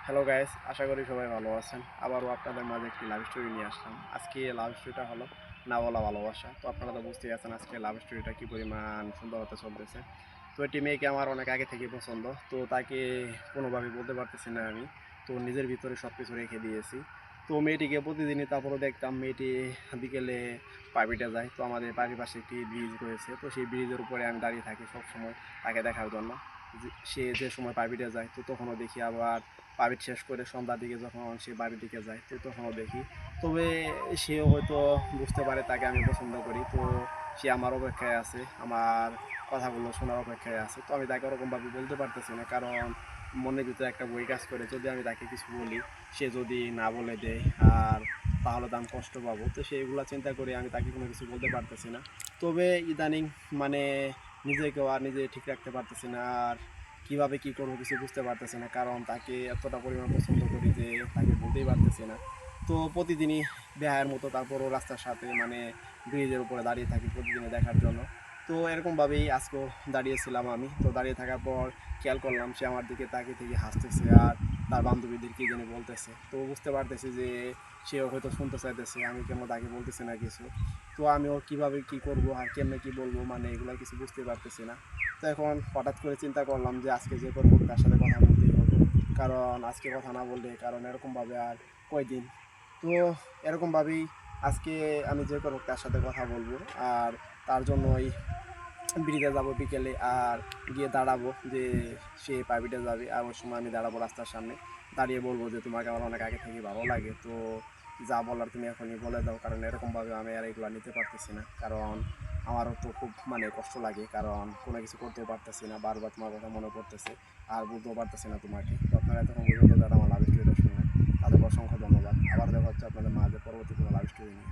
Hello guys, আশা করি সবাই ভালো আছেন। আবারও আপনাদের মাঝে একটি লাভ স্টোরি নিয়ে আসলাম। আজকে লাভ স্টোরিটা হলো না বলা ভালোবাসা। তো আপনারা তো বুঝতেই আছেন আজকে লাভ স্টোরিটা কী পরিমাণ সুন্দর হতে চলতেছে। তো এটি মেয়েকে আমার অনেক আগে থেকে পছন্দ। তো তাকে কোনোভাবেই বলতে পারতেছি না আমি। তো নিজের ভিতরে সব কিছু রেখে দিয়েছি। তো মেয়েটিকে প্রতিদিনই তারপরে দেখতাম মেয়েটি বিকেলে পার্টিতে যায়। তো আমাদের বাড়ির পাশে একটি ব্রিজ রয়েছে। তো সেই ব্রিজের উপরে আমি দাঁড়িয়ে থাকি সবসময় তাকে দেখার জন্য। সে যে সময় পার্টিতে যায় তো তখনও দেখি, আবার পার্টি শেষ করে সন্ধ্যার দিকে যখন সে বাড়ির দিকে যায় তো তখনও দেখি। তবে সেও হয়তো বুঝতে পারে তাকে আমি পছন্দ করি। তো সে আমার অপেক্ষায় আছে, আমার কথাগুলো শোনার অপেক্ষায় আছে। তো আমি তাকে ওরকমভাবে বলতে পারতেছি না, কারণ মনের ভিতরে একটা বই কাজ করে। যদি আমি তাকে কিছু বলি, সে যদি না বলে দেয় আর তাহলে তো আমি কষ্ট পাবো। তো সেইগুলো চিন্তা করে আমি তাকে কোনো কিছু বলতে পারতেছি না। তবে ইদানিং মানে নিজেকেও আর নিজে ঠিক রাখতে পারতেছি না, আর কীভাবে কী করবো কিছু বুঝতে পারতেছি না, কারণ তাকে এতটা পরিমাণ পছন্দ করি যে তাকে বলতেই পারতেছি না। তো প্রতিদিনই বেহায়ের মতো তারপরও রাস্তার সাথে ব্রিজের উপরে দাঁড়িয়ে থাকি প্রতিদিনে দেখার জন্য। তো এরকমভাবেই আজকেও দাঁড়িয়েছিলাম আমি। তো দাঁড়িয়ে থাকার পর খেয়াল করলাম সে আমার দিকে তাকিয়ে থেকে হাসতেছে আর তার বান্ধবীদের কী জানি বলতেছে। তো বুঝতে পারতেছি যে সেও হয়তো শুনতে চাইতেছে আমি কেন তাকে বলতেছি না কিছু। তো আমিও কীভাবে কী করবো আর কেমনে কী বলবো, এগুলো কিছু বুঝতে পারতেছি না। তো এখন হঠাৎ করে চিন্তা করলাম যে আজকে যে করবো তার সাথে কথা বলতেই হবে, কারণ আজকে কথা না বললে, কারণ এরকমভাবে আর কয়দিন। তো এরকমভাবেই আজকে আমি যে করবো তার সাথে কথা বলবো, আর তার জন্যই ব্রিজে যাবো বিকেলে, আর গিয়ে দাঁড়াবো যে সে প্রাইভেটে যাবে আর ওই সময় আমি দাঁড়াবো রাস্তার সামনে, দাঁড়িয়ে বলবো যে তোমাকে আমার অনেক আগে থেকে ভালো লাগে। তো যা বলার তুমি এখনই বলে দাও, কারণ এরকমভাবে আমি আর এগুলো নিতে পারতেছি না। কারণ আমারও তো খুব কষ্ট লাগে, কারণ কোনো কিছু করতেও পারতেছি না, বারবার তোমার কথা মনে পড়তেছে আর বুঝতেও পারতেছি না তোমাকে। তো আপনারা এতক্ষণ পর্যন্ত যারা আমার লাভ স্টোরিটা শুনলেন তাদের অসংখ্য ধন্যবাদ। আবার দেখা হচ্ছে আপনাদের মাঝে পরবর্তী কোনো লাভ স্টোরি নিয়ে।